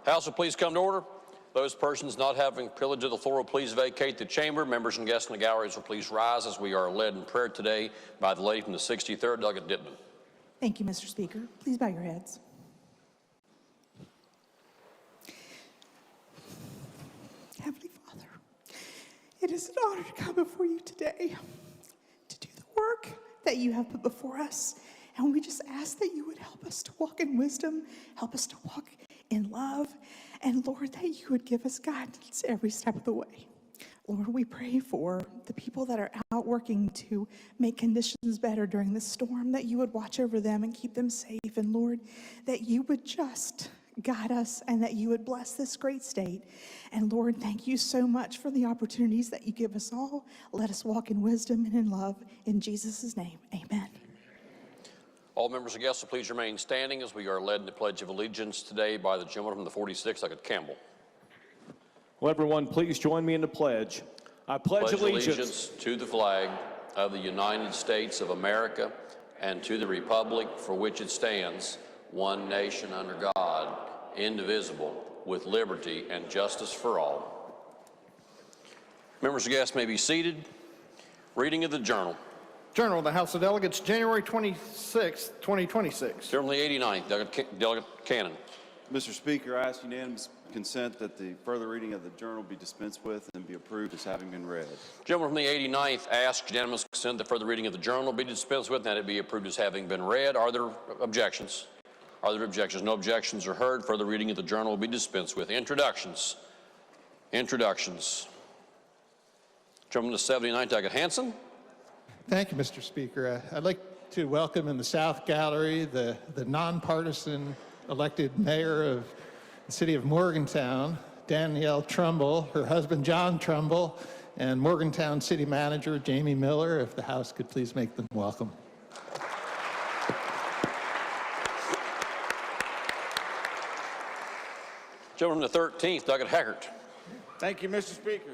House will please come to order. Those persons not having privilege of the floor will please vacate the chamber. Members and guests in the galleries will please rise as we are led in prayer today by the lady from the 63rd, Doggett Dittman. Thank you, Mr. Speaker. Please bow your heads. Heavenly Father, it is an honor to come before you today to do the work that you have put before us. And we just ask that you would help us to walk in wisdom, help us to walk in love, and Lord, that you would give us guidance every step of the way. Lord, we pray for the people that are out working to make conditions better during the storm, that you would watch over them and keep them safe. And Lord, that you would just guide us and that you would bless this great state. And Lord, thank you so much for the opportunities that you give us all. Let us walk in wisdom and in love. In Jesus' name, amen. All members and guests will please remain standing as we are led in the Pledge of Allegiance today by the gentleman from the 46th, Doggett Campbell. Will everyone please join me in the pledge? I pledge allegiance to the flag of the United States of America and to the republic for which it stands, one nation under God, indivisible, with liberty and justice for all. Members and guests may be seated. Reading of the Journal. Journal of the House of Delegates, January 26, 2026. Journal of the 89th, Delegate Cannon. Mr. Speaker, I ask unanimous consent that the further reading of the journal be dispensed with and be approved as having been read. Gentleman from the 89th asks unanimous consent that further reading of the journal be dispensed with and that it be approved as having been read. Are there objections? Are there objections? No objections are heard. Further reading of the journal will be dispensed with. Introductions. Introductions. Gentleman to 79th, Doggett Hanson. Thank you, Mr. Speaker. I'd like to welcome in the South Gallery the nonpartisan elected mayor of the city of Morgantown, Danielle Trumbull, her husband John Trumbull, and Morgantown city manager Jamie Miller. If the House could please make them welcome. Gentleman to 13th, Doggett Hackert. Thank you, Mr. Speaker.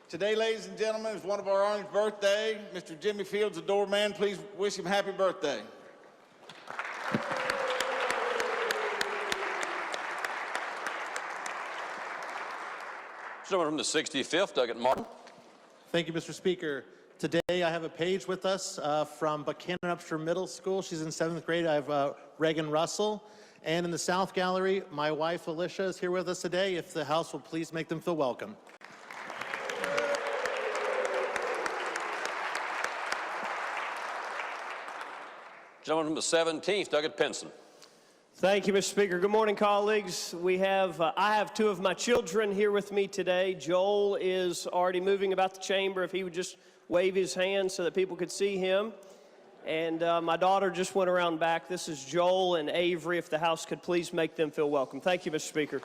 Today, ladies and gentlemen, is one of our own's birthday. Mr. Jimmy Fields, the doorman, please wish him happy birthday. Gentleman from the 65th, Doggett Martin. Thank you, Mr. Speaker. Today I have a page with us from Buchanan Upshur Middle School. She's in 7th grade. I have Reagan Russell. And in the South Gallery, my wife Alicia is here with us today. If the House will please make them feel welcome. Gentleman from the 17th, Doggett Pinson. Thank you, Mr. Speaker. Good morning, colleagues. I have two of my children here with me today. Joel is already moving about the chamber. If he would just wave his hand so that people could see him. And my daughter just went around back. This is Joel and Avery. If the House could please make them feel welcome. Thank you, Mr. Speaker.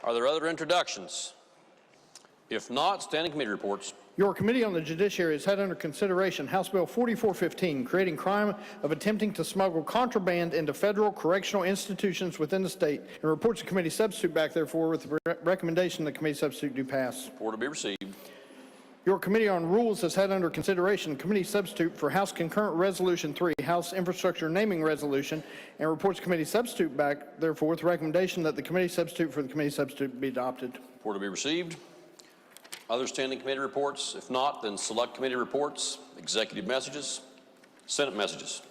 Are there other introductions? If not, standing committee reports. Your Committee on the Judiciary has had under consideration House Bill 4415, creating crime of attempting to smuggle contraband into federal correctional institutions within the state, and reports the committee substitute back, therefore, with the recommendation the committee substitute do pass. Report to be received. Your Committee on Rules has had under consideration committee substitute for House Concurrent Resolution 3, House Infrastructure Naming Resolution, and reports committee substitute back, therefore, with the recommendation that the committee substitute for the committee substitute be adopted. Report to be received. Other standing committee reports? If not, then select committee reports, executive messages, Senate messages.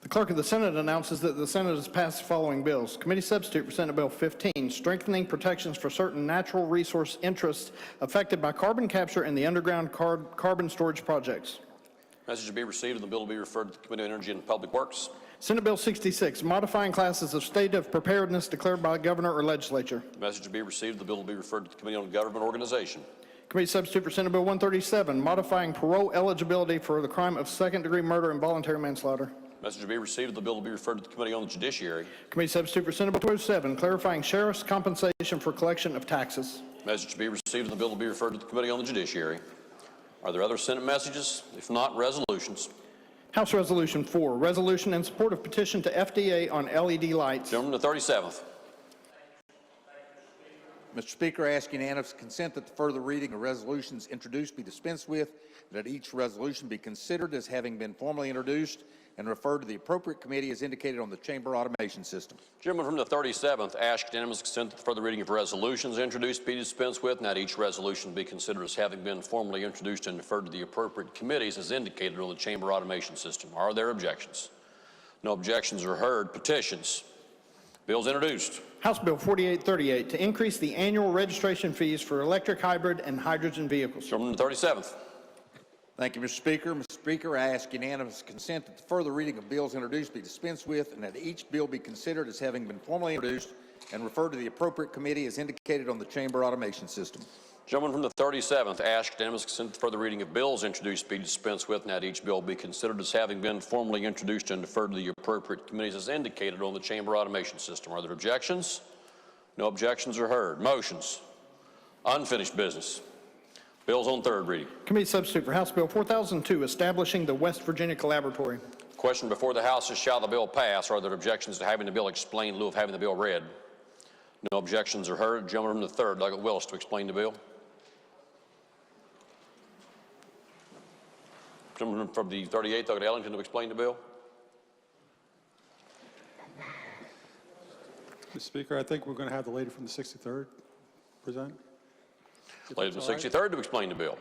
The Clerk of the Senate announces that the Senate has passed the following bills. Committee substitute for Senate Bill 15, strengthening protections for certain natural resource interests affected by carbon capture in the underground carbon storage projects. Message to be received and the bill will be referred to the Committee on Energy and Public Works. Senate Bill 66, modifying classes of state of preparedness declared by governor or legislature. Message to be received. The bill will be referred to the Committee on Government Organization. Committee substitute for Senate Bill 137, modifying parole eligibility for the crime of second-degree murder and voluntary manslaughter. Message to be received. The bill will be referred to the Committee on the Judiciary. Committee substitute for Senate Bill 207, clarifying sheriff's compensation for collection of taxes. Message to be received. And the bill will be referred to the Committee on the Judiciary. Are there other Senate messages? If not, resolutions. House Resolution 4, resolution in support of petition to FDA on LED lights. Gentleman to 37th. Mr. Speaker, I ask unanimous consent that the further reading of resolutions introduced be dispensed with, that each resolution be considered as having been formally introduced, and refer to the appropriate committee as indicated on the chamber automation system. Gentleman from the 37th, ask unanimous consent that the further reading of resolutions introduced be dispensed with, and that each resolution be considered as having been formally introduced and referred to the appropriate committees as indicated on the chamber automation system. Are there objections? No objections are heard. Petitions. Bills introduced. House Bill 4838 to increase the annual registration fees for electric, hybrid, and hydrogen vehicles. Gentleman from the 37th. Thank you, Mr. Speaker. Mr. Speaker, I ask unanimous consent that the further reading of bills introduced be dispensed with and that each bill be considered as having been formally introduced and referred to the appropriate committee as indicated on the chamber automation system. Gentleman from the 37th, ask unanimous consent that the further reading of bills introduced be dispensed with, and that each bill be considered as having been formally introduced and deferred to the appropriate committees as indicated on the chamber automation system. Are there objections? No objections are heard. Motions. Unfinished business. Bills on third reading. Committee substitute for House Bill 4002, establishing the West Virginia Collaboratory. Question before the House is, shall the bill pass? Are there objections to having the bill explained in lieu of having the bill read? No objections are heard. Gentleman from the third, Douglas Willis, to explain the bill. Gentleman from the 38th, Douglas Ellington, to explain the bill. Mr. Speaker, I think we're going to have the lady from the 63rd present. Lady from the 63rd to explain the bill.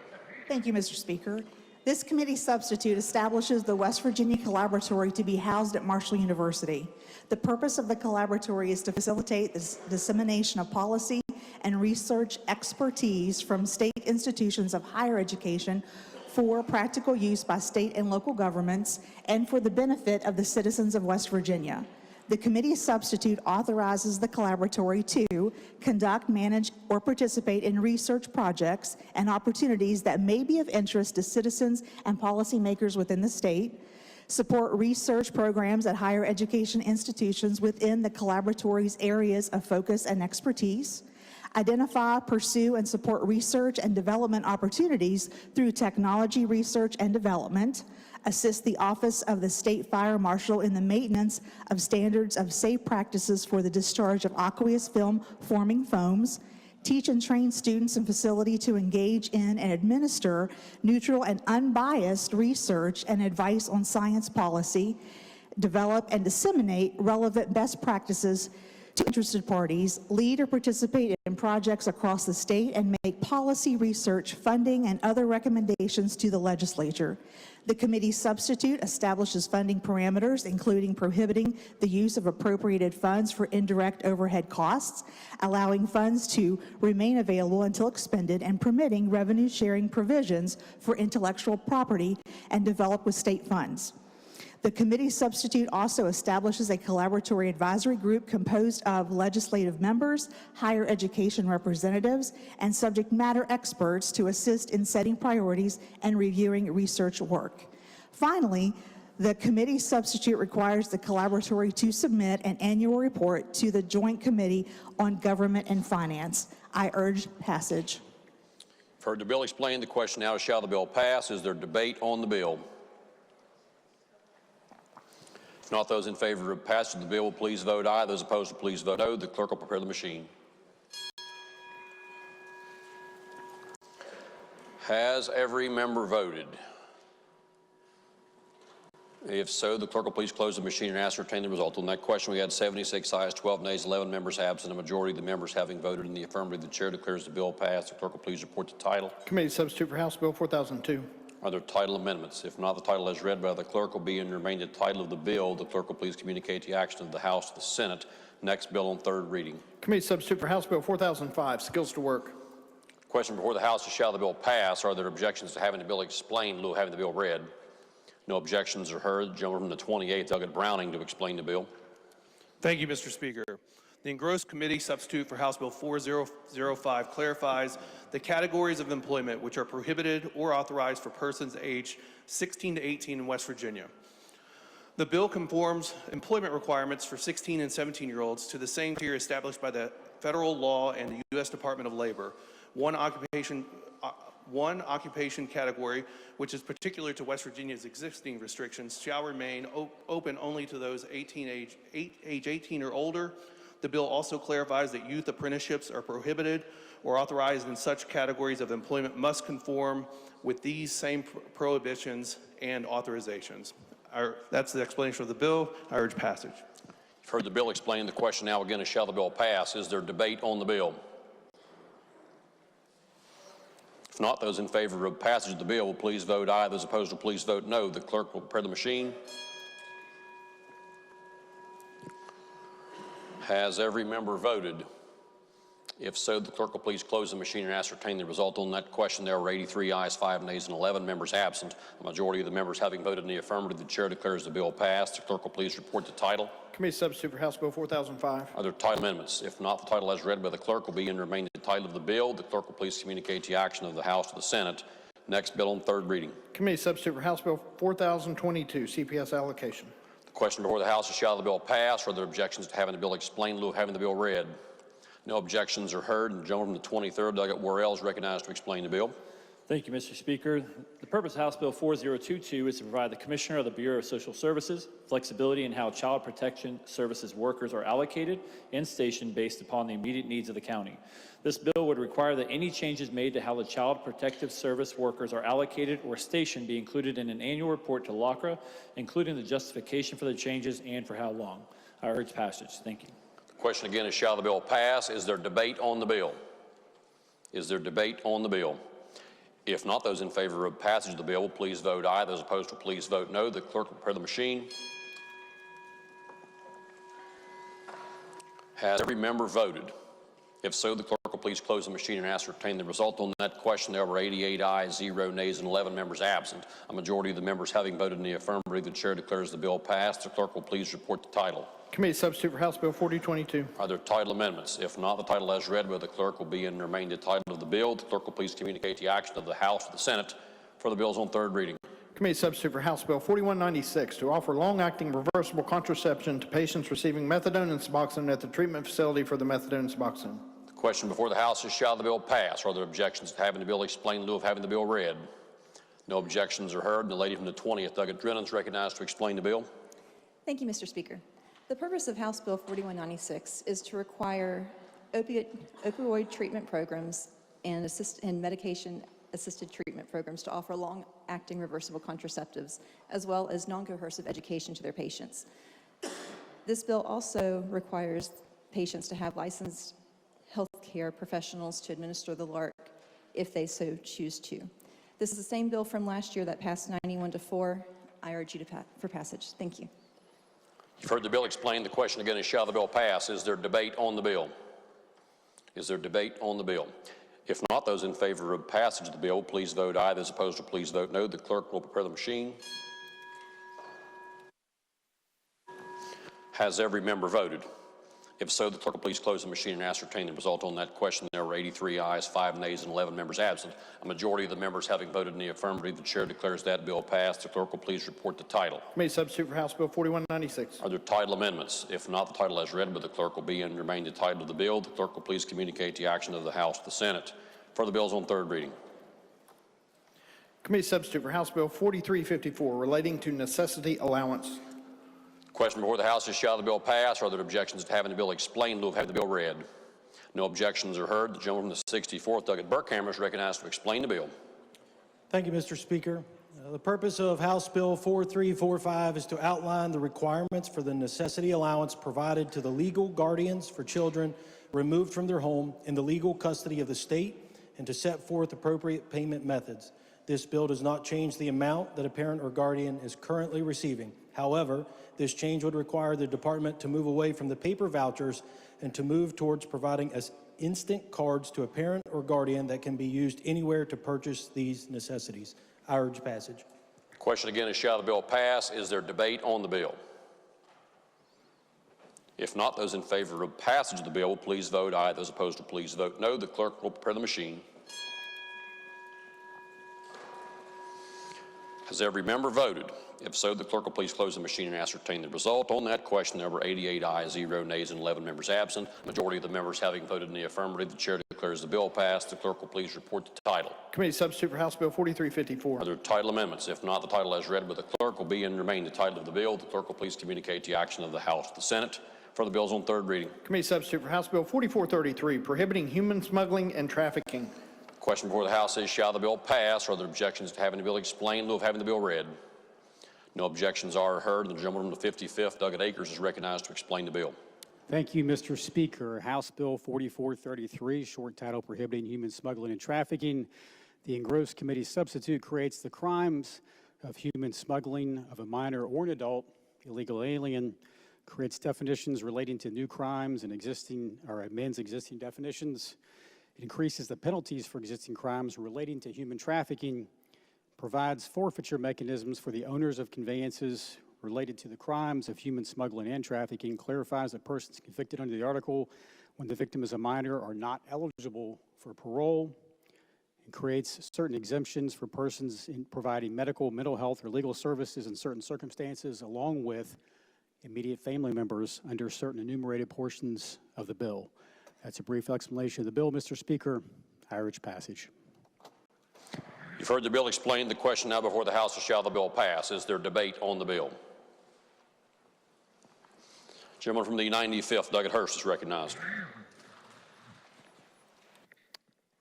Thank you, Mr. Speaker. This committee substitute establishes the West Virginia Collaboratory to be housed at Marshall University. The purpose of the collaboratory is to facilitate the dissemination of policy and research expertise from state institutions of higher education for practical use by state and local governments and for the benefit of the citizens of West Virginia. The committee substitute authorizes the collaboratory to conduct, manage, or participate in research projects and opportunities that may be of interest to citizens and policymakers within the state, support research programs at higher education institutions within the collaboratory's areas of focus and expertise, identify, pursue, and support research and development opportunities through technology research and development, assist the Office of the State Fire Marshal in the maintenance of standards of safe practices for the discharge of aqueous film forming foams, teach and train students and facility to engage in and administer neutral and unbiased research and advice on science policy, develop and disseminate relevant best practices to interested parties, lead or participate in projects across the state, and make policy research, funding, and other recommendations to the legislature. The committee substitute establishes funding parameters, including prohibiting the use of appropriated funds for indirect overhead costs, allowing funds to remain available until expended, and permitting revenue-sharing provisions for intellectual property and developed with state funds. The committee substitute also establishes a collaboratory advisory group composed of legislative members, higher education representatives, and subject matter experts to assist in setting priorities and reviewing research work. Finally, the committee substitute requires the collaboratory to submit an annual report to the Joint Committee on Government and Finance. I urge passage. You've heard the bill explained. The question now is, shall the bill pass? Is there debate on the bill? If not, those in favor of passage of the bill will please vote aye. Those opposed will please vote no. The clerk will prepare the machine. Has every member voted? If so, the clerk will please close the machine and ascertain the result. On that question, we had 76 ayes, 12 nays, 11 members absent. A majority of the members having voted in the affirmative, the chair declares the bill passed. The clerk will please report the title. Committee substitute for House Bill 4002. Are there title amendments? If not, the title as read by the clerk will be and remain the title of the bill. The clerk will please communicate the action of the House to the Senate. Next bill on third reading. Committee substitute for House Bill 4005, Skills to Work. Question before the House is, shall the bill pass? Are there objections to having the bill explained in lieu of having the bill read? No objections are heard. Gentleman from the 28th, Douglas Browning, to explain the bill. Thank you, Mr. Speaker. The engrossed committee substitute for House Bill 4005 clarifies the categories of employment which are prohibited or authorized for persons aged 16 to 18 in West Virginia. The bill conforms employment requirements for 16 and 17-year-olds to the same tier established by the federal law and the U.S. Department of Labor. One occupation category, which is particular to West Virginia's existing restrictions, shall remain open only to those age 18 or older. The bill also clarifies that youth apprenticeships are prohibited or authorized in such categories of employment must conform with these same prohibitions and authorizations. That's the explanation of the bill. I urge passage. You've heard the bill explained. The question now again is, shall the bill pass? Is there debate on the bill? If not, those in favor of passage of the bill will please vote aye. Those opposed will please vote no. The clerk will prepare the machine. Has every member voted? If so, the clerk will please close the machine and ascertain the result on that question. There were 83 ayes, 5 nays, and 11 members absent. A majority of the members having voted in the affirmative, the chair declares the bill passed. The clerk will please report the title. Committee substitute for House Bill 4005. Are there title amendments? If not, the title as read by the clerk will be and remain the title of the bill. The clerk will please communicate the action of the House to the Senate. Next bill on third reading. Committee substitute for House Bill 4022, CPS allocation. The question before the House is, shall the bill pass? Are there objections to having the bill explained in lieu of having the bill read? No objections are heard, and the gentleman from the 23rd, Douglas Worrell, is recognized to explain the bill. Thank you, Mr. Speaker. The purpose of House Bill 4022 is to provide the Commissioner of the Bureau of Social Services flexibility in how Child Protection Services workers are allocated and stationed based upon the immediate needs of the county. This bill would require that any changes made to how the Child Protective Service workers are allocated or stationed be included in an annual report to LACRA, including the justification for the changes and for how long. I urge passage. Thank you. The question again is, shall the bill pass? Is there debate on the bill? Is there debate on the bill? If not, those in favor of passage of the bill will please vote aye. Those opposed will please vote no. The clerk will prepare the machine. Has every member voted? If so, the clerk will please close the machine and ascertain the result on that question. There were 88 ayes, 0 nays, and 11 members absent. A majority of the members having voted in the affirmative, the chair declares the bill passed. The clerk will please report the title. Committee substitute for House Bill 4022. Are there title amendments? If not, the title as read by the clerk will be and remain the title of the bill. The clerk will please communicate the action of the House to the Senate for the bills on third reading. Committee substitute for House Bill 4196 to offer long-acting reversible contraception to patients receiving methadone and Suboxone at the treatment facility for the methadone and Suboxone. The question before the House is, shall the bill pass? Are there objections to having the bill explained in lieu of having the bill read? No objections are heard. And the lady from the 20th, Douglas Drennan, is recognized to explain the bill. Thank you, Mr. Speaker. The purpose of House Bill 4196 is to require opioid treatment programs and medication-assisted treatment programs to offer long-acting reversible contraceptives, as well as non-coercive education to their patients. This bill also requires patients to have licensed healthcare professionals to administer the LARC if they so choose to. This is the same bill from last year that passed 91-4. I urge you for passage. Thank you. You've heard the bill explained. The question again is, shall the bill pass? Is there debate on the bill? Is there debate on the bill? If not, those in favor of passage of the bill, please vote aye. Those opposed will please vote no. The clerk will prepare the machine. Has every member voted? If so, the clerk will please close the machine and ascertain the result on that question. There were 83 ayes, 5 nays, and 11 members absent. A majority of the members having voted in the affirmative, the chair declares that bill passed. The clerk will please report the title. Committee substitute for House Bill 4196. Are there title amendments? If not, the title as read by the clerk will be and remain the title of the bill. The clerk will please communicate the action of the House to the Senate for the bills on third reading. Committee substitute for House Bill 4354 relating to necessity allowance. Question before the House is, shall the bill pass? Are there objections to having the bill explained in lieu of having the bill read? No objections are heard. The gentleman from the 64th, Douglas Burkhammer, is recognized to explain the bill. Thank you, Mr. Speaker. The purpose of House Bill 4345 is to outline the requirements for the necessity allowance provided to the legal guardians for children removed from their home in the legal custody of the state and to set forth appropriate payment methods. This bill does not change the amount that a parent or guardian is currently receiving. However, this change would require the department to move away from the paper vouchers and to move towards providing as instant cards to a parent or guardian that can be used anywhere to purchase these necessities. I urge passage. The question again is, shall the bill pass? Is there debate on the bill? If not, those in favor of passage of the bill will please vote aye. Those opposed will please vote no. The clerk will prepare the machine. Has every member voted? If so, the clerk will please close the machine and ascertain the result. On that question, there were 88 ayes, 0 nays, and 11 members absent. Majority of the members having voted in the affirmative, the chair declares the bill passed. The clerk will please report the title. Committee substitute for House Bill 4354. Are there title amendments? If not, the title as read by the clerk will be and remain the title of the bill. The clerk will please communicate the action of the House to the Senate for the bills on third reading. Committee substitute for House Bill 4433, prohibiting human smuggling and trafficking. The question before the House is, shall the bill pass? Are there objections to having the bill explained in lieu of having the bill read? No objections are heard, and the gentleman from the 55th, Douglas Akers, is recognized to explain the bill. Thank you, Mr. Speaker. House Bill 4433, short title prohibiting human smuggling and trafficking. The Engrossed Committee substitute creates the crimes of human smuggling of a minor or an adult, illegal alien, creates definitions relating to new crimes and amends existing definitions. It increases the penalties for existing crimes relating to human trafficking, provides forfeiture mechanisms for the owners of conveyances related to the crimes of human smuggling and trafficking, clarifies that persons convicted under the article when the victim is a minor are not eligible for parole, and creates certain exemptions for persons in providing medical, mental health, or legal services in certain circumstances, along with immediate family members under certain enumerated portions of the bill. That's a brief explanation of the bill, Mr. Speaker. I urge passage. You've heard the bill explained. The question now before the House is, shall the bill pass? Is there debate on the bill? Gentleman from the 95th, Douglas Hurst, is recognized.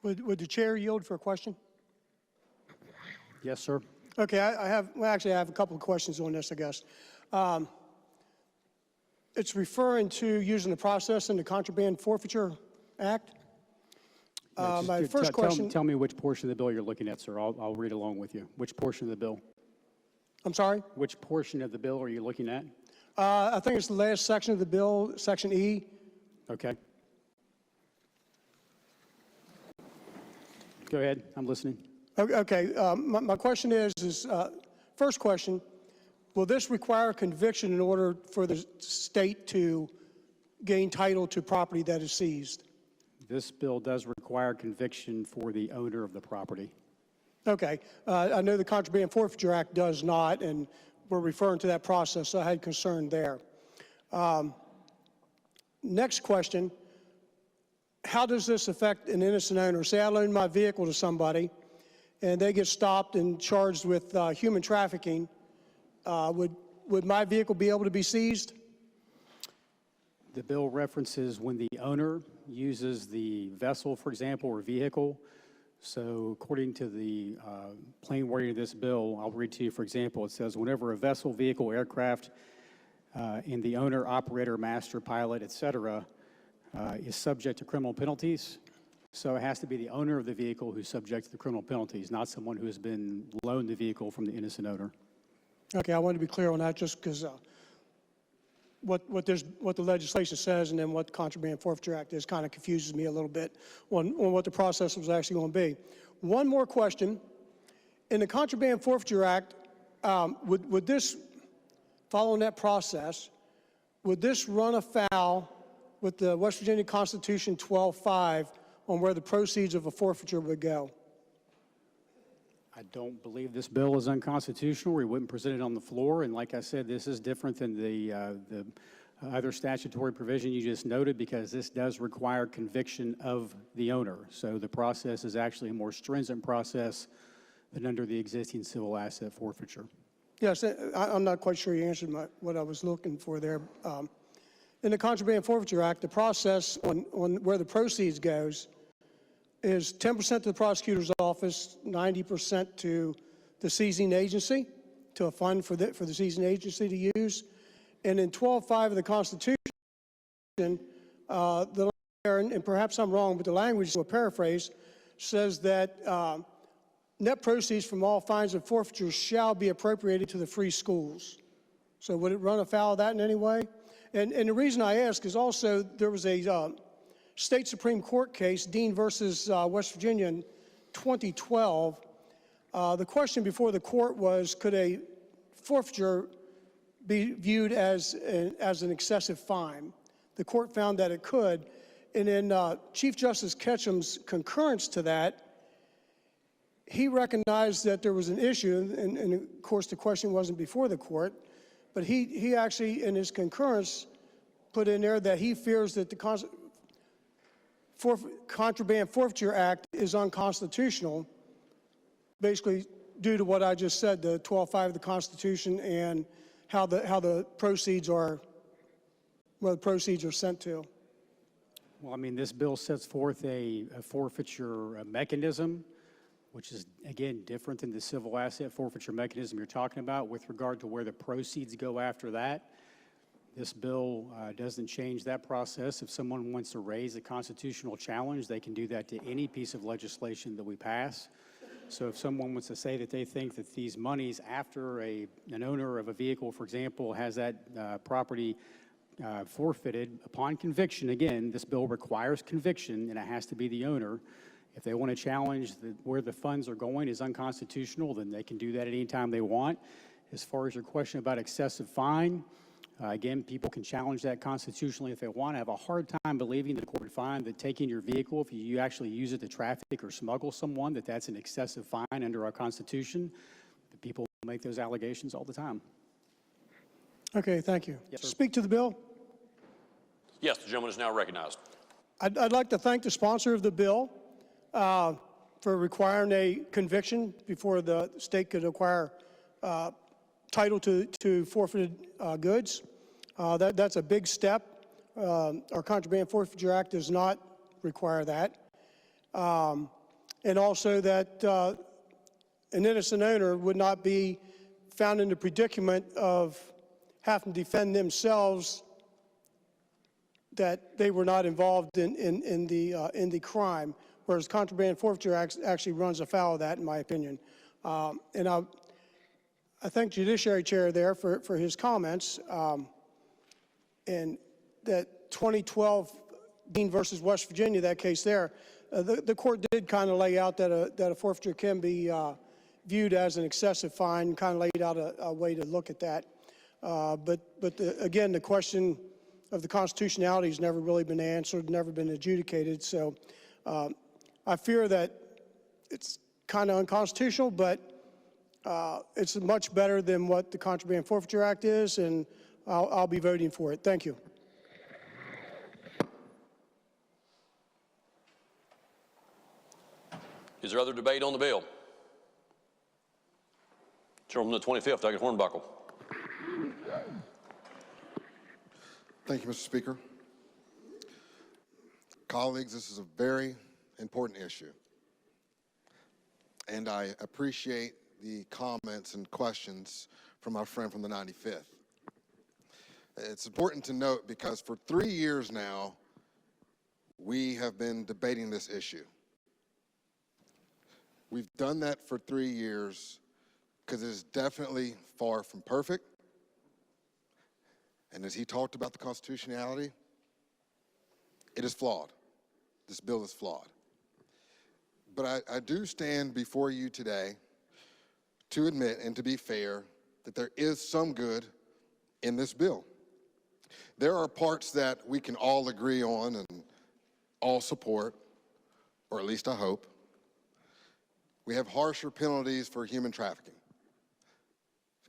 Would the chair yield for a question? Yes, sir. Okay, I have a couple of questions on this, I guess. It's referring to using the process in the Contraband Forfeiture Act. My first question. Tell me which portion of the bill you're looking at, sir. I'll read along with you. Which portion of the bill? I'm sorry? Which portion of the bill are you looking at? I think it's the last section of the bill, Section E. Okay. Go ahead. I'm listening. Okay. My question is first question, will this require conviction in order for the state to gain title to property that is seized? This bill does require conviction for the owner of the property. Okay. I know the Contraband Forfeiture Act does not, and we're referring to that process, so I had concern there. Next question, how does this affect an innocent owner? Say I loan my vehicle to somebody, and they get stopped and charged with human trafficking. Would my vehicle be able to be seized? The bill references when the owner uses the vessel, for example, or vehicle. So according to the plain wording of this bill, I'll read to you, for example, it says, whenever a vessel, vehicle, aircraft, and the owner, operator, master, pilot, etc., is subject to criminal penalties. So it has to be the owner of the vehicle who's subject to the criminal penalties, not someone who has been loaned the vehicle from the innocent owner. Okay, I want to be clear on that just because what the legislation says and then what the Contraband Forfeiture Act is kind of confuses me a little bit on what the process was actually going to be. One more question. In the Contraband Forfeiture Act, would this, following that process, would this run afoul with the West Virginia Constitution 12.5 on where the proceeds of a forfeiture would go? I don't believe this bill is unconstitutional. We wouldn't present it on the floor. And like I said, this is different than the other statutory provision you just noted because this does require conviction of the owner. So the process is actually a more stringent process than under the existing civil asset forfeiture. Yes, I'm not quite sure you answered what I was looking for there. In the Contraband Forfeiture Act, the process on where the proceeds goes is 10% to the prosecutor's office, 90% to the seizing agency, to a fund for the seizing agency to use. And in 12.5 of the Constitution, and perhaps I'm wrong, but the language, to paraphrase, says that net proceeds from all fines and forfeitures shall be appropriated to the free schools. So would it run afoul of that in any way? And the reason I ask is also there was a state Supreme Court case, Dean versus West Virginia in 2012. The question before the court was, could a forfeiture be viewed as an excessive fine? The court found that it could. And in Chief Justice Ketchum's concurrence to that, he recognized that there was an issue, and of course the question wasn't before the court, but he actually, in his concurrence, put in there that he fears that the Contraband Forfeiture Act is unconstitutional, basically due to what I just said, the 12.5 of the Constitution and how the proceeds are, where the proceeds are sent to. Well, I mean, this bill sets forth a forfeiture mechanism, which is, again, different than the civil asset forfeiture mechanism you're talking about with regard to where the proceeds go after that. This bill doesn't change that process. If someone wants to raise a constitutional challenge, they can do that to any piece of legislation that we pass. So if someone wants to say that they think that these monies after an owner of a vehicle, for example, has that property forfeited upon conviction, again, this bill requires conviction and it has to be the owner. If they want to challenge where the funds are going is unconstitutional, then they can do that at any time they want. As far as your question about excessive fine, again, people can challenge that constitutionally if they want. I have a hard time believing that the court would find that taking your vehicle, if you actually use it to traffic or smuggle someone, that that's an excessive fine under our Constitution. The people make those allegations all the time. Okay, thank you. Yes, sir. Speak to the bill. Yes, the gentleman is now recognized. I'd like to thank the sponsor of the bill for requiring a conviction before the state could acquire title to forfeited goods. That's a big step. Our Contraband Forfeiture Act does not require that. And also that an innocent owner would not be found in the predicament of having to defend themselves that they were not involved in the crime, whereas Contraband Forfeiture Act actually runs afoul of that, in my opinion. And I thank Judiciary Chair there for his comments. And that 2012 Dean versus West Virginia, that case there, the court did kind of lay out that a forfeiture can be viewed as an excessive fine, kind of laid out a way to look at that. But again, the question of the constitutionality has never really been answered, never been adjudicated. So I fear that it's kind of unconstitutional, but it's much better than what the Contraband Forfeiture Act is, and I'll be voting for it. Thank you. Is there other debate on the bill? Gentleman from the 25th, Douglas Hornbuckle. Thank you, Mr. Speaker. Colleagues, this is a very important issue, and I appreciate the comments and questions from our friend from the 95th. It's important to note because for 3 years now, we have been debating this issue. We've done that for 3 years because it is definitely far from perfect. And as he talked about the constitutionality, it is flawed. This bill is flawed. But I do stand before you today to admit and to be fair that there is some good in this bill. There are parts that we can all agree on and all support, or at least I hope. We have harsher penalties for human trafficking.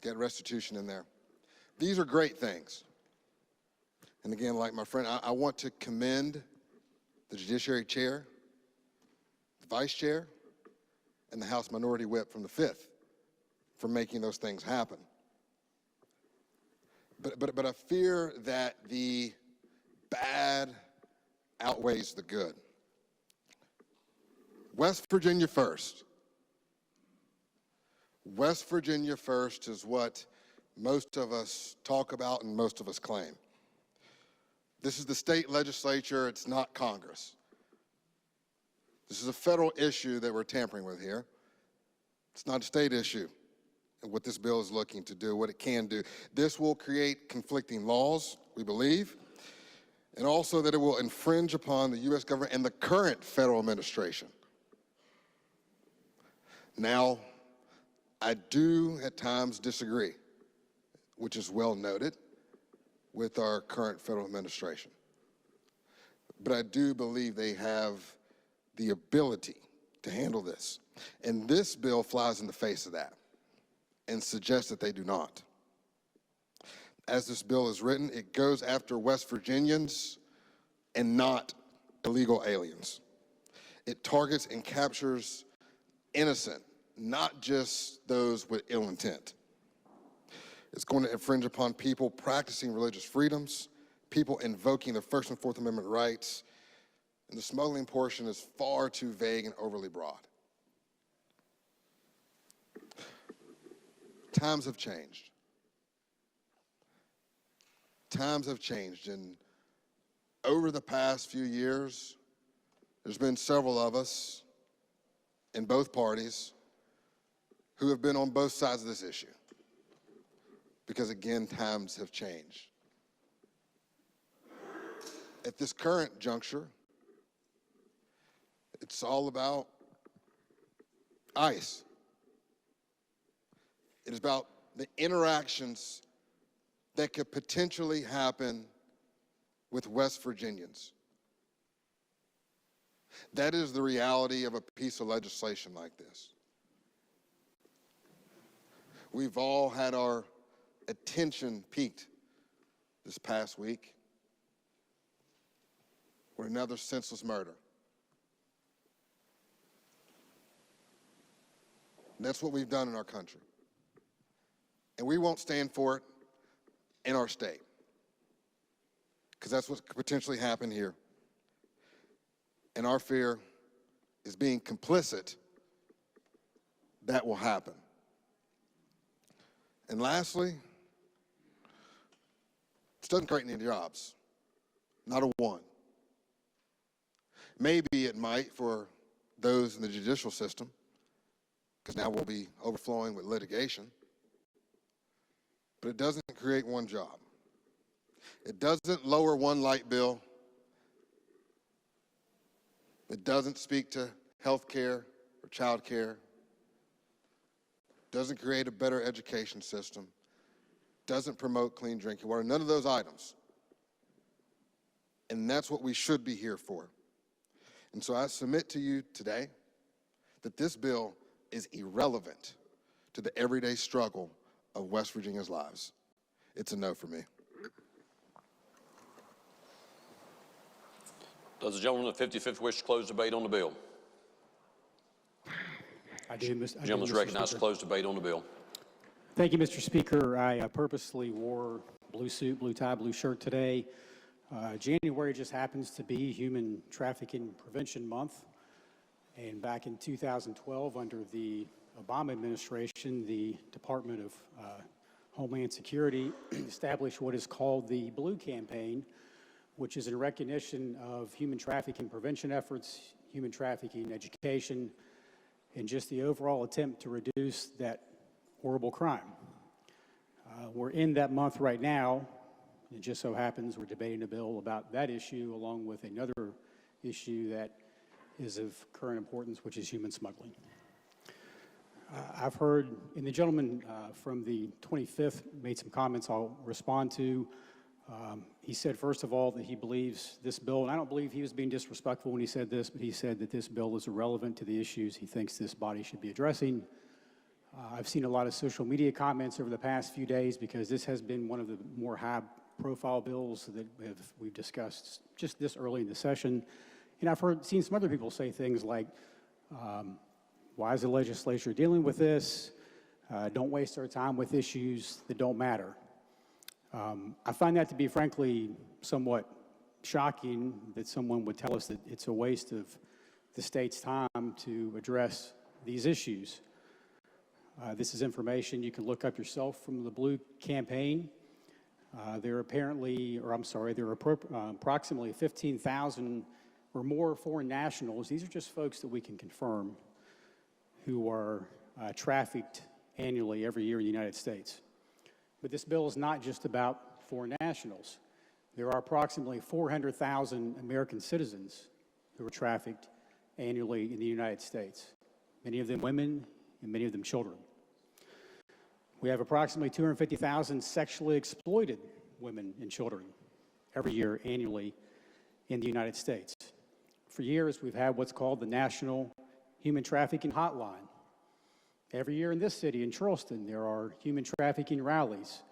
Get restitution in there. These are great things. And again, like my friend, I want to commend the Judiciary Chair, the Vice Chair, and the House Minority Whip from the 5th for making those things happen. But I fear that the bad outweighs the good. West Virginia first. West Virginia first is what most of us talk about and most of us claim. This is the state legislature, it's not Congress. This is a federal issue that we're tampering with here. It's not a state issue. And what this bill is looking to do, what it can do. This will create conflicting laws, we believe, and also that it will infringe upon the U.S. government and the current federal administration. Now, I do at times disagree, which is well noted, with our current federal administration. But I do believe they have the ability to handle this. And this bill flies in the face of that and suggests that they do not. As this bill is written, it goes after West Virginians and not illegal aliens. It targets and captures innocent, not just those with ill intent. It's going to infringe upon people practicing religious freedoms, people invoking their First and Fourth Amendment rights, and the smuggling portion is far too vague and overly broad. times have changed. Times have changed, and over the past few years, there's been several of us in both parties who have been on both sides of this issue. Because again, times have changed. At this current juncture, it's all about ICE. It is about the interactions that could potentially happen with West Virginians. That is the reality of a piece of legislation like this. We've all had our attention piqued this past week with another senseless murder. And that's what we've done in our country. And we won't stand for it in our state, because that's what could potentially happen here. And our fear is being complicit that will happen. And lastly, this doesn't create any jobs, not a one. Maybe it might for those in the judicial system, because now we'll be overflowing with litigation. But it doesn't create one job. It doesn't lower one light bill. It doesn't speak to health care or child care. Doesn't create a better education system. Doesn't promote clean drinking water. None of those items. And that's what we should be here for. And so I submit to you today that this bill is irrelevant to the everyday struggle of West Virginia's lives. It's a no for me. Does the gentleman in the 55th wish to close debate on the bill? I do, The gentleman is recognized to close debate on the bill. Thank you, Mr. Speaker. I purposely wore blue suit, blue tie, blue shirt today. January just happens to be Human Trafficking Prevention Month. And back in 2012, under the Obama administration, the Department of Homeland Security established what is called the Blue Campaign, which is in recognition of human trafficking prevention efforts, human trafficking education, and just the overall attempt to reduce that horrible crime. We're in that month right now. It just so happens we're debating a bill about that issue along with another issue that is of current importance, which is human smuggling. I've heard, and the gentleman from the 25th made some comments I'll respond to. He said, first of all, that he believes this bill, and I don't believe he was being disrespectful when he said this, but he said that this bill is irrelevant to the issues he thinks this body should be addressing. I've seen a lot of social media comments over the past few days because this has been one of the more high-profile bills that we've discussed just this early in the session. And I've seen some other people say things like, why is the legislature dealing with this? Don't waste our time with issues that don't matter. I find that to be, frankly, somewhat shocking that someone would tell us that it's a waste of the state's time to address these issues. This is information you can look up yourself from the Blue Campaign. There are approximately 15,000 or more foreign nationals. These are just folks that we can confirm who are trafficked annually every year in the United States. But this bill is not just about foreign nationals. There are approximately 400,000 American citizens who are trafficked annually in the United States, many of them women and many of them children. We have approximately 250,000 sexually exploited women and children every year annually in the United States. For years, we've had what's called the National Human Trafficking Hotline. Every year in this city, in Charleston, there are human trafficking rallies,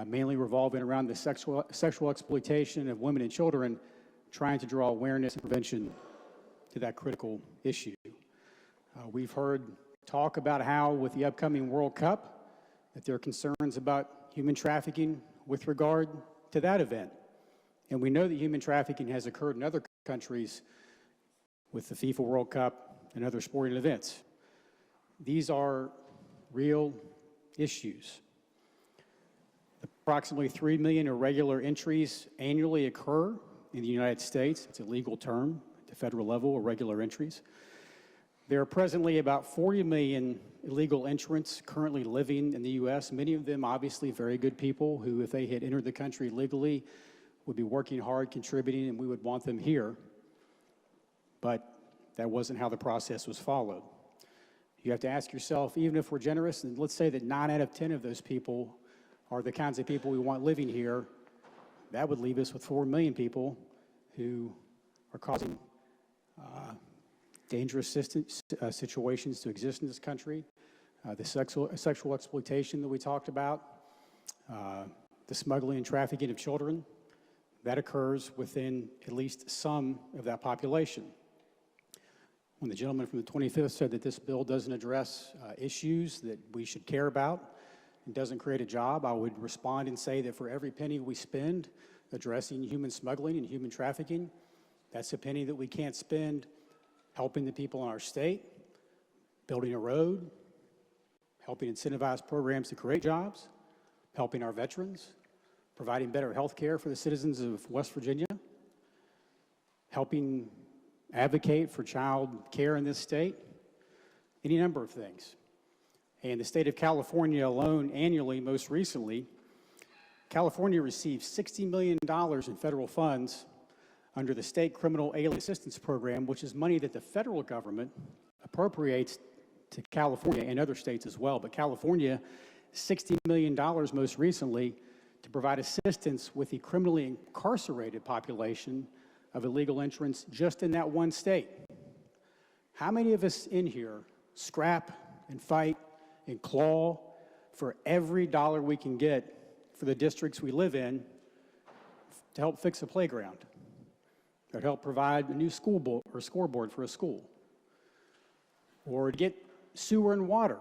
mainly revolving around the sexual exploitation of women and children, trying to draw awareness and prevention to that critical issue. We've heard talk about how, with the upcoming World Cup, that there are concerns about human trafficking with regard to that event. And we know that human trafficking has occurred in other countries with the FIFA World Cup and other sporting events. These are real issues. Approximately 3 million irregular entries annually occur in the United States. It's a legal term at the federal level, irregular entries. There are presently about 40 million illegal entrants currently living in the U.S., many of them obviously very good people who, if they had entered the country legally, would be working hard, contributing, and we would want them here. But that wasn't how the process was followed. You have to ask yourself, even if we're generous, and let's say that 9 out of 10 of those people are the kinds of people we want living here, that would leave us with 4 million people who are causing dangerous situations to exist in this country, the sexual exploitation that we talked about, the smuggling and trafficking of children, that occurs within at least some of that population. When the gentleman from the 25th said that this bill doesn't address issues that we should care about and doesn't create a job, I would respond and say that for every penny we spend addressing human smuggling and human trafficking, that's a penny that we can't spend helping the people in our state, building a road, helping incentivize programs to create jobs, helping our veterans, providing better health care for the citizens of West Virginia, helping advocate for child care in this state, any number of things. And the state of California alone, annually, most recently, California receives $60 million in federal funds under the State Criminal Alien Assistance Program, which is money that the federal government appropriates to California and other states as well. But California, $60 million most recently to provide assistance with the criminally incarcerated population of illegal entrants just in that one state. How many of us in here scrap and fight and claw for every dollar we can get for the districts we live in to help fix a playground, or to help provide a new school board or scoreboard for a school, or to get sewer and water?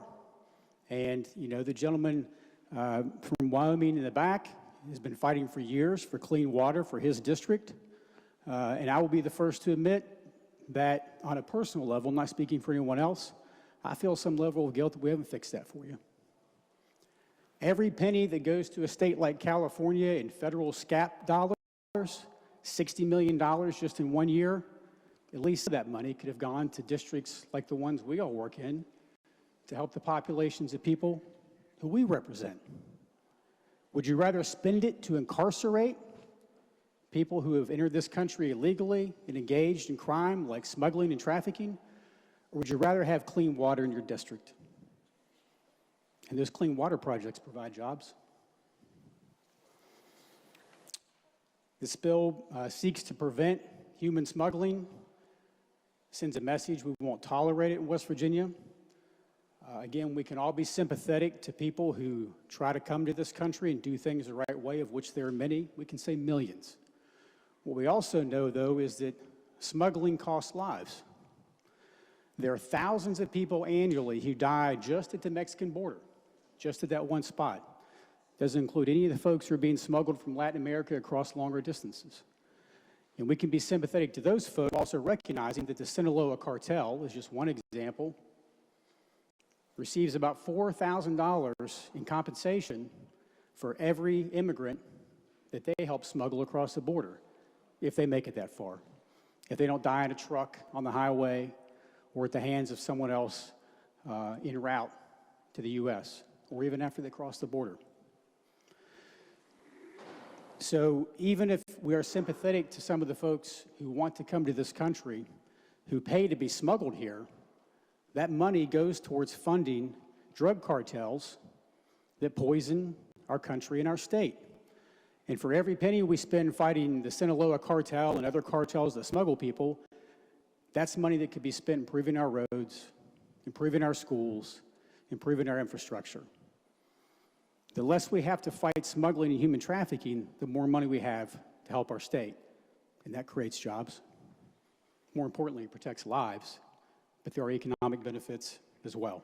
And, you know, the gentleman from Wyoming in the back has been fighting for years for clean water for his district. And I will be the first to admit that on a personal level, not speaking for anyone else, I feel some level of guilt that we haven't fixed that for you. Every penny that goes to a state like California in federal SCAP dollars, $60 million just in 1 year, at least that money could have gone to districts like the ones we all work in to help the populations of people who we represent. Would you rather spend it to incarcerate people who have entered this country illegally and engaged in crime like smuggling and trafficking? Or would you rather have clean water in your district? And those clean water projects provide jobs. This bill seeks to prevent human smuggling, sends a message we won't tolerate it in West Virginia. Again, we can all be sympathetic to people who try to come to this country and do things the right way, of which there are many. We can say millions. What we also know, though, is that smuggling costs lives. There are thousands of people annually who die just at the Mexican border, just at that one spot. Doesn't include any of the folks who are being smuggled from Latin America across longer distances. And we can be sympathetic to those folks, also recognizing that the Sinaloa cartel is just one example, receives about $4,000 in compensation for every immigrant that they help smuggle across the border, if they make it that far. If they don't die in a truck on the highway or at the hands of someone else en route to the U.S., or even after they cross the border. So even if we are sympathetic to some of the folks who want to come to this country, who pay to be smuggled here, that money goes towards funding drug cartels that poison our country and our state. And for every penny we spend fighting the Sinaloa cartel and other cartels that smuggle people, that's money that could be spent improving our roads, improving our schools, improving our infrastructure. The less we have to fight smuggling and human trafficking, the more money we have to help our state. And that creates jobs. More importantly, it protects lives, but there are economic benefits as well.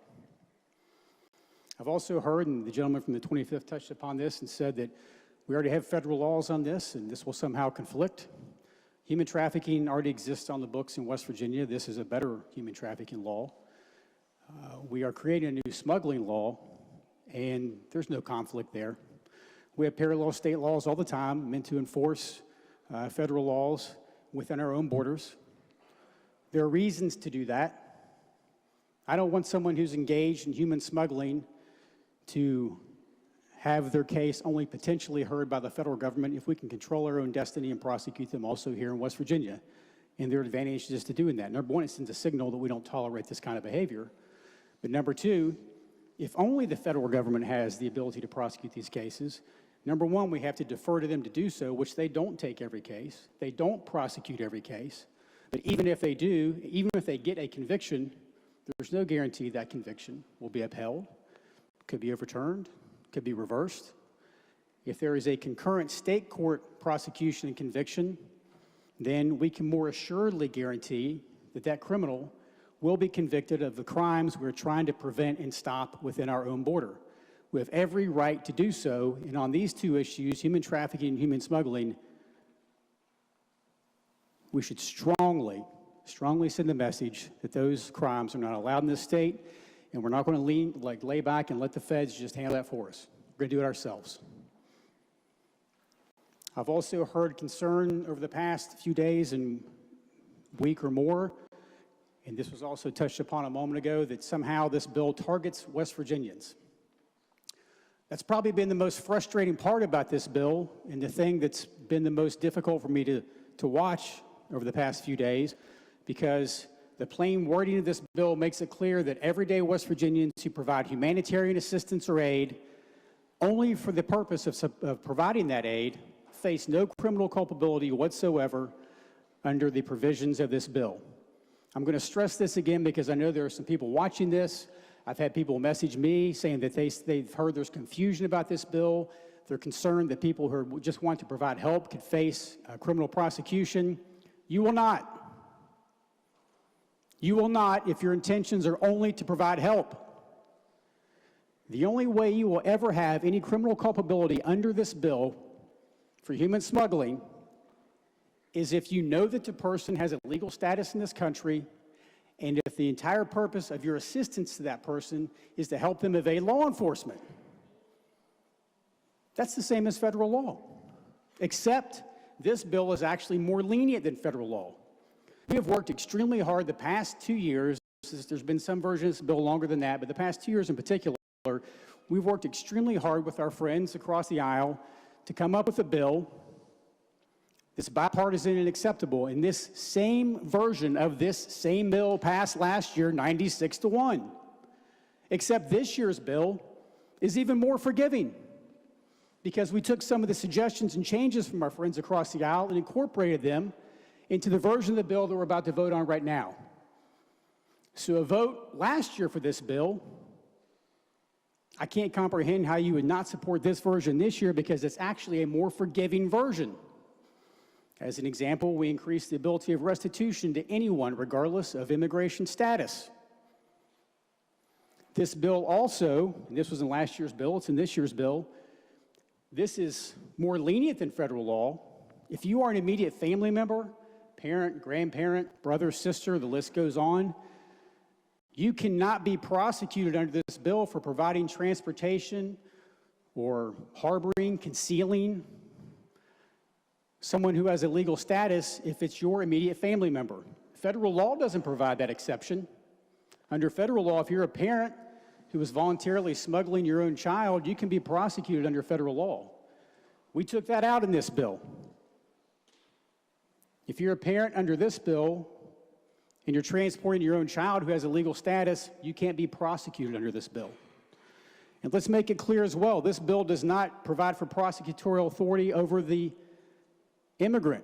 I've also heard, and the gentleman from the 25th touched upon this and said that we already have federal laws on this, and this will somehow conflict. Human trafficking already exists on the books in West Virginia. This is a better human trafficking law. We are creating a new smuggling law, and there's no conflict there. We have parallel state laws all the time meant to enforce federal laws within our own borders. There are reasons to do that. I don't want someone who's engaged in human smuggling to have their case only potentially heard by the federal government if we can control our own destiny and prosecute them also here in West Virginia. And there are advantages to doing that. Number one, it sends a signal that we don't tolerate this kind of behavior. But number two, if only the federal government has the ability to prosecute these cases, number one, we have to defer to them to do so, which they don't take every case. They don't prosecute every case. But even if they do, even if they get a conviction, there's no guarantee that conviction will be upheld, could be overturned, could be reversed. If there is a concurrent state court prosecution and conviction, then we can more assuredly guarantee that that criminal will be convicted of the crimes we're trying to prevent and stop within our own border. We have every right to do so, and on these two issues, human trafficking and human smuggling, we should strongly send the message that those crimes are not allowed in this state, and we're not going to lay back and let the feds just handle that for us. We're going to do it ourselves. I've also heard concern over the past few days and week or more, and this was also touched upon a moment ago, that somehow this bill targets West Virginians. That's probably been the most frustrating part about this bill, and the thing that's been the most difficult for me to watch over the past few days, because the plain wording of this bill makes it clear that everyday West Virginians who provide humanitarian assistance or aid only for the purpose of providing that aid face no criminal culpability whatsoever under the provisions of this bill. I'm going to stress this again because I know there are some people watching this. I've had people message me saying that they've heard there's confusion about this bill. They're concerned that people who just want to provide help could face criminal prosecution. You will not. You will not if your intentions are only to provide help. The only way you will ever have any criminal culpability under this bill for human smuggling is if you know that the person has a legal status in this country, and if the entire purpose of your assistance to that person is to help them evade law enforcement. That's the same as federal law, except this bill is actually more lenient than federal law. We have worked extremely hard the past 2 years. There's been some versions of this bill longer than that, but the past 2 years in particular, we've worked extremely hard with our friends across the aisle to come up with a bill that's bipartisan and acceptable. And this same version of this same bill passed last year 96-1. Except this year's bill is even more forgiving, because we took some of the suggestions and changes from our friends across the aisle and incorporated them into the version of the bill that we're about to vote on right now. So a vote last year for this bill, I can't comprehend how you would not support this version this year, because it's actually a more forgiving version. As an example, we increased the ability of restitution to anyone regardless of immigration status. This bill also, and this was in last year's bill, it's in this year's bill, this is more lenient than federal law. If you are an immediate family member, parent, grandparent, brother, sister, the list goes on, you cannot be prosecuted under this bill for providing transportation or harboring, concealing someone who has a legal status if it's your immediate family member. Federal law doesn't provide that exception. Under federal law, if you're a parent who is voluntarily smuggling your own child, you can be prosecuted under federal law. We took that out in this bill. If you're a parent under this bill and you're transporting your own child who has a legal status, you can't be prosecuted under this bill. And let's make it clear as well, this bill does not provide for prosecutorial authority over the immigrant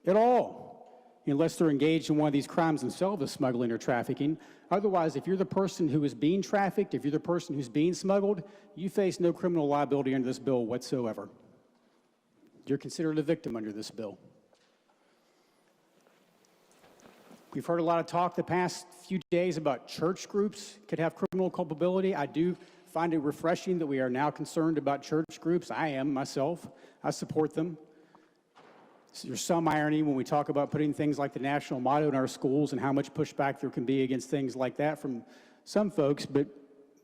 at all, unless they're engaged in one of these crimes themselves of smuggling or trafficking. Otherwise, if you're the person who is being trafficked, if you're the person who's being smuggled, you face no criminal liability under this bill whatsoever. You're considered a victim under this bill. We've heard a lot of talk the past few days about church groups could have criminal culpability. I do find it refreshing that we are now concerned about church groups. I am myself. I support them. There's some irony when we talk about putting things like the national motto in our schools and how much pushback there can be against things like that from some folks, but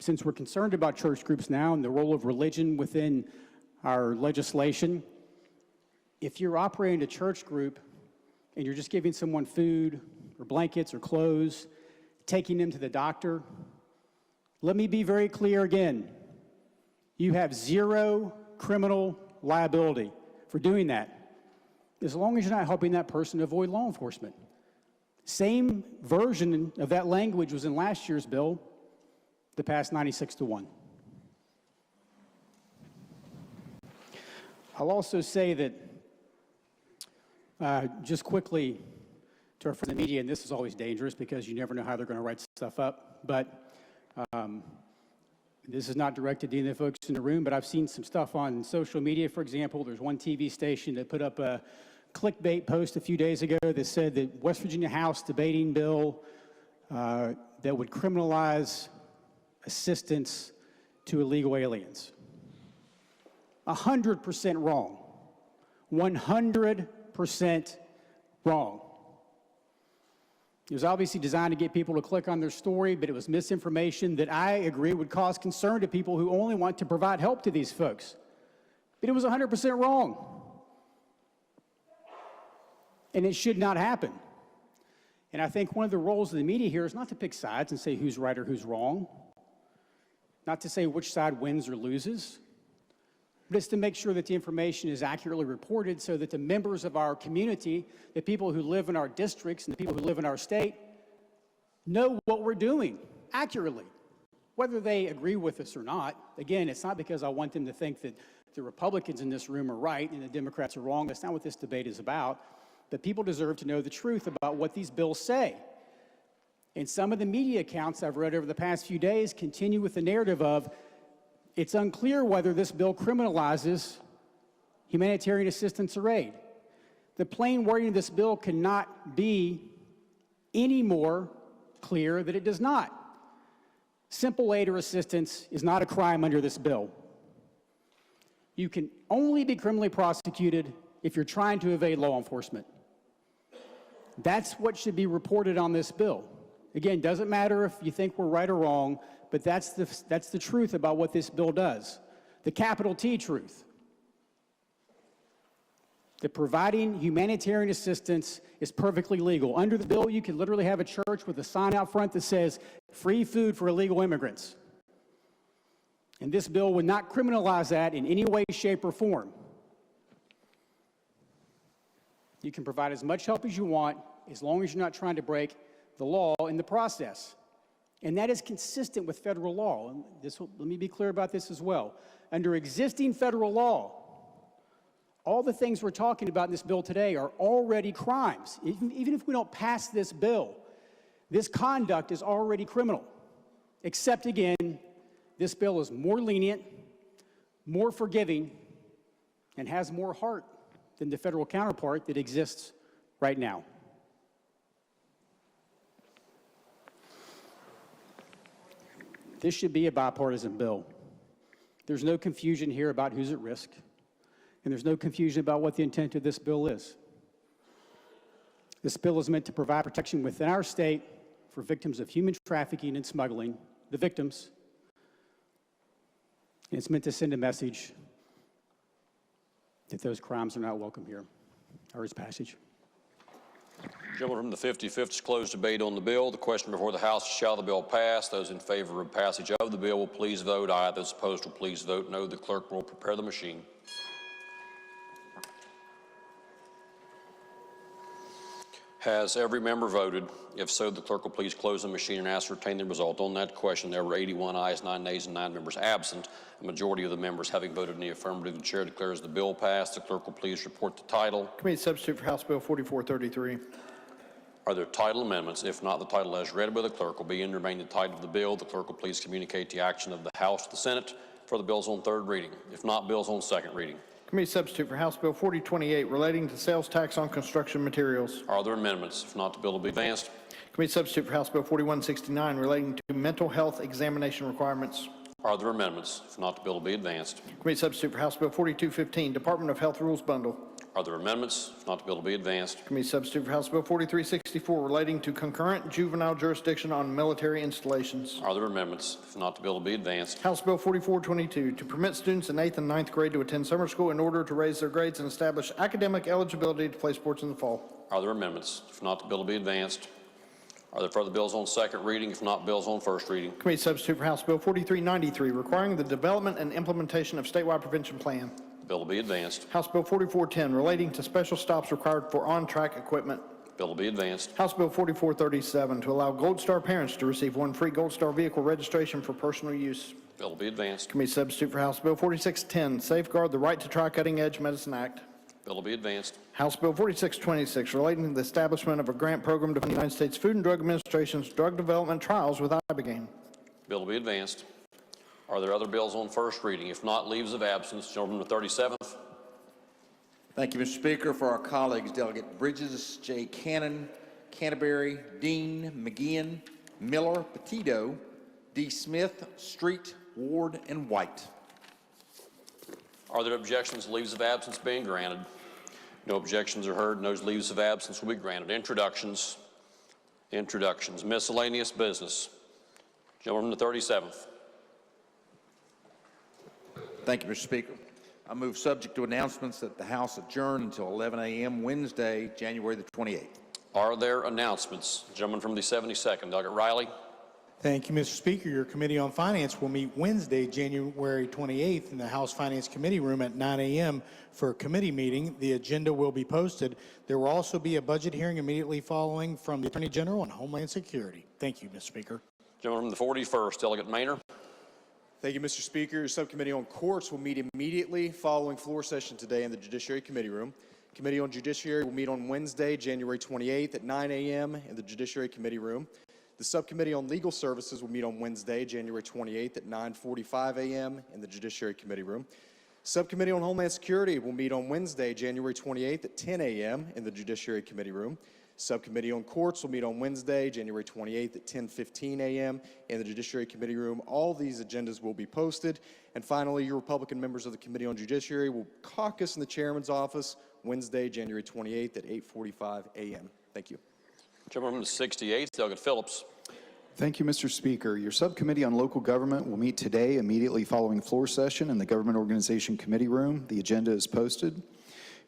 since we're concerned about church groups now and the role of religion within our legislation, if you're operating a church group and you're just giving someone food or blankets or clothes, taking them to the doctor, let me be very clear again. You have zero criminal liability for doing that, as long as you're not helping that person avoid law enforcement. Same version of that language was in last year's bill that passed 96-1. I'll also say that, just quickly to our friends in the media, and this is always dangerous because you never know how they're going to write stuff up, but this is not directed to any of the folks in the room, but I've seen some stuff on social media. For example, there's one TV station that put up a clickbait post a few days ago that said that West Virginia House debating bill that would criminalize assistance to illegal aliens. 100% wrong. 100% wrong. It was obviously designed to get people to click on their story, but it was misinformation that I agree would cause concern to people who only want to provide help to these folks. But it was 100% wrong. And it should not happen. And I think one of the roles of the media here is not to pick sides and say who's right or who's wrong, not to say which side wins or loses, but it's to make sure that the information is accurately reported so that the members of our community, the people who live in our districts and the people who live in our state, know what we're doing accurately, whether they agree with us or not. Again, it's not because I want them to think that the Republicans in this room are right and the Democrats are wrong. That's not what this debate is about. But people deserve to know the truth about what these bills say. And some of the media accounts I've read over the past few days continue with the narrative of it's unclear whether this bill criminalizes humanitarian assistance or aid. The plain wording of this bill cannot be any more clear that it does not. Simple aid or assistance is not a crime under this bill. You can only be criminally prosecuted if you're trying to evade law enforcement. That's what should be reported on this bill. Again, doesn't matter if you think we're right or wrong, but that's the truth about what this bill does. The capital T truth. That providing humanitarian assistance is perfectly legal. Under the bill, you can literally have a church with a sign out front that says, free food for illegal immigrants. And this bill would not criminalize that in any way, shape, or form. You can provide as much help as you want, as long as you're not trying to break the law in the process. And that is consistent with federal law. And let me be clear about this as well. Under existing federal law, all the things we're talking about in this bill today are already crimes. Even if we don't pass this bill, this conduct is already criminal. Except, again, this bill is more lenient, more forgiving, and has more heart than the federal counterpart that exists right now. This should be a bipartisan bill. There's no confusion here about who's at risk, and there's no confusion about what the intent of this bill is. This bill is meant to provide protection within our state for victims of human trafficking and smuggling, the victims, and it's meant to send a message that those crimes are not welcome here. I urge passage. Gentleman from the 55th closed debate on the bill. The question before the House is, shall the bill pass? Those in favor of passage of the bill will please vote aye. Those opposed will please vote no. The clerk will prepare the machine. Has every member voted? If so, the clerk will please close the machine and ascertain the result. On that question, there were 81 ayes, 9 nays, and 9 members absent. A majority of the members having voted in the affirmative, the chair declares the bill passed. The clerk will please report the title. Committee substitute for House Bill 4433. Are there title amendments? If not, the title as read by the clerk will be and remain the title of the bill. The clerk will please communicate the action of the House to the Senate for the bills on third reading. If not, bills on second reading. Committee substitute for House Bill 4028 relating to sales tax on construction materials. Are there amendments? If not, the bill will be advanced. Committee substitute for House Bill 4169 relating to mental health examination requirements. Are there amendments? If not, the bill will be advanced. Committee substitute for House Bill 4215 Department of Health Rules Bundle. Are there amendments? If not, the bill will be advanced. Committee substitute for House Bill 4364 relating to concurrent juvenile jurisdiction on military installations. Are there amendments? If not, the bill will be advanced. House Bill 4422 to permit students in 8th and 9th grade to attend summer school in order to raise their grades and establish academic eligibility to play sports in the fall. Are there amendments? If not, the bill will be advanced. Are there further bills on second reading? If not, bills on first reading. Committee substitute for House Bill 4393 requiring the development and implementation of statewide prevention plan. The bill will be advanced. House Bill 4410 relating to special stops required for on-track equipment. Bill will be advanced. House Bill 4437 to allow Gold Star parents to receive one free Gold Star vehicle registration for personal use. Bill will be advanced. Committee substitute for House Bill 4610 safeguard the right to try cutting-edge medicine act. Bill will be advanced. House Bill 4626 relating to the establishment of a grant program to fund the United States Food and Drug Administration's drug development trials with ibogaine. Bill will be advanced. Are there other bills on first reading? If not, leaves of absence. Gentleman from the 37th. Thank you, Mr. Speaker. For our colleagues, Delegate Bridges, J. Cannon, Canterbury, Dean, McGeehan, Miller, Petito, D. Smith, Street, Ward, and White. Are there objections to leaves of absence being granted? No objections are heard, and those leaves of absence will be granted. Introductions. Miscellaneous business. Gentleman from the 37th. Thank you, Mr. Speaker. I move, subject to announcements, that the House adjourn until 11 a.m. Wednesday, January the 28th. Are there announcements? Gentleman from the 72nd, Delegate Riley. Thank you, Mr. Speaker. Your Committee on Finance will meet Wednesday, January 28th in the House Finance Committee room at 9 a.m. for a committee meeting. The agenda will be posted. There will also be a budget hearing immediately following from the Attorney General and Homeland Security. Thank you, Mr. Speaker. Gentleman from the 41st, Delegate Maynor. Thank you, Mr. Speaker. Your Subcommittee on Courts will meet immediately following floor session today in the Judiciary Committee room. Committee on Judiciary will meet on Wednesday, January 28th at 9 a.m. in the Judiciary Committee room. The Subcommittee on Legal Services will meet on Wednesday, January 28th at 9:45 a.m. in the Judiciary Committee room. Subcommittee on Homeland Security will meet on Wednesday, January 28th at 10 a.m. in the Judiciary Committee room. Subcommittee on Courts will meet on Wednesday, January 28th at 10:15 a.m. in the Judiciary Committee room. All these agendas will be posted. And finally, your Republican members of the Committee on Judiciary will caucus in the Chairman's office Wednesday, January 28th at 8:45 a.m. Thank you. Gentleman from the 68th, Delegate Phillips. Thank you, Mr. Speaker. Your Subcommittee on Local Government will meet today immediately following floor session in the Government Organization Committee room. The agenda is posted.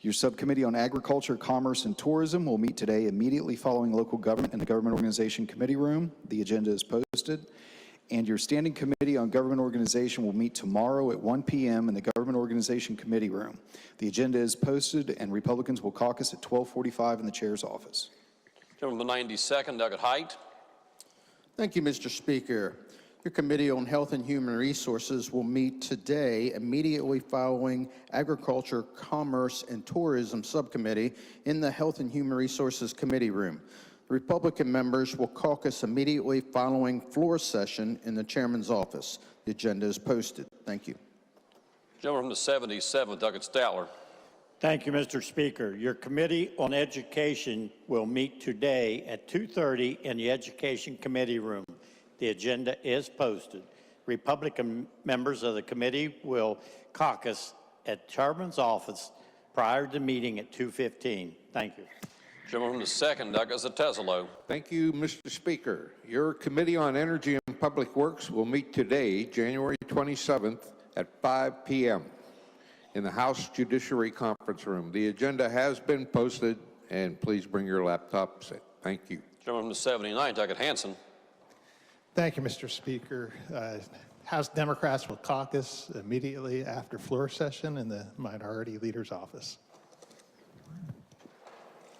Your Subcommittee on Agriculture, Commerce, and Tourism will meet today immediately following local government in the Government Organization Committee room. The agenda is posted. And your Standing Committee on Government Organization will meet tomorrow at 1 p.m. in the Government Organization Committee room. The agenda is posted, and Republicans will caucus at 12:45 in the Chair's office. Gentleman from the 92nd, Delegate Height. Thank you, Mr. Speaker. Your Committee on Health and Human Resources will meet today immediately following Agriculture, Commerce, and Tourism Subcommittee in the Health and Human Resources Committee room. The Republican members will caucus immediately following floor session in the Chairman's office. The agenda is posted. Thank you. Gentleman from the 77th, Delegate Statler. Thank you, Mr. Speaker. Your Committee on Education will meet today at 2:30 in the Education Committee room. The agenda is posted. Republican members of the committee will caucus at Chairman's office prior to meeting at 2:15. Thank you. Gentleman from the 2nd, Delegate Zatezalo. Thank you, Mr. Speaker. Your Committee on Energy and Public Works will meet today, January 27th at 5 p.m. in the House Judiciary Conference Room. The agenda has been posted, and please bring your laptops. Thank you. Gentleman from the 79th, Delegate Hansen. Thank you, Mr. Speaker. House Democrats will caucus immediately after floor session in the Minority Leader's office.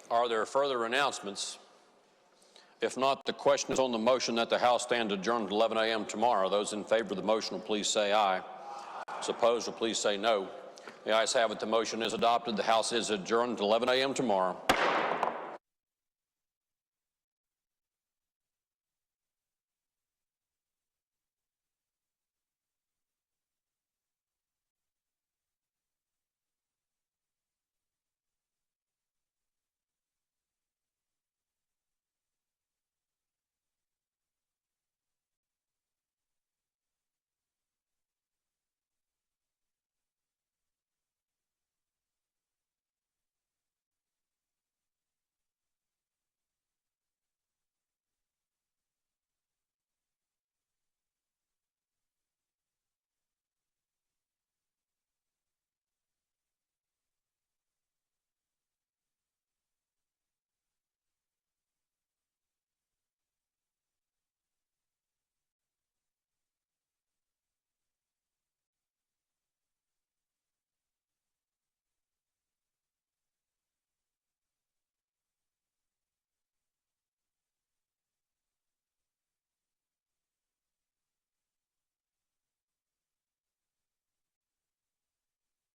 Are there further announcements? If not, the question is on the motion that the House stand adjourned at 11 a.m. tomorrow. Those in favor of the motion will please say aye. Those opposed will please say no. The ayes have it. The motion is adopted. The House is adjourned at 11 a.m. tomorrow.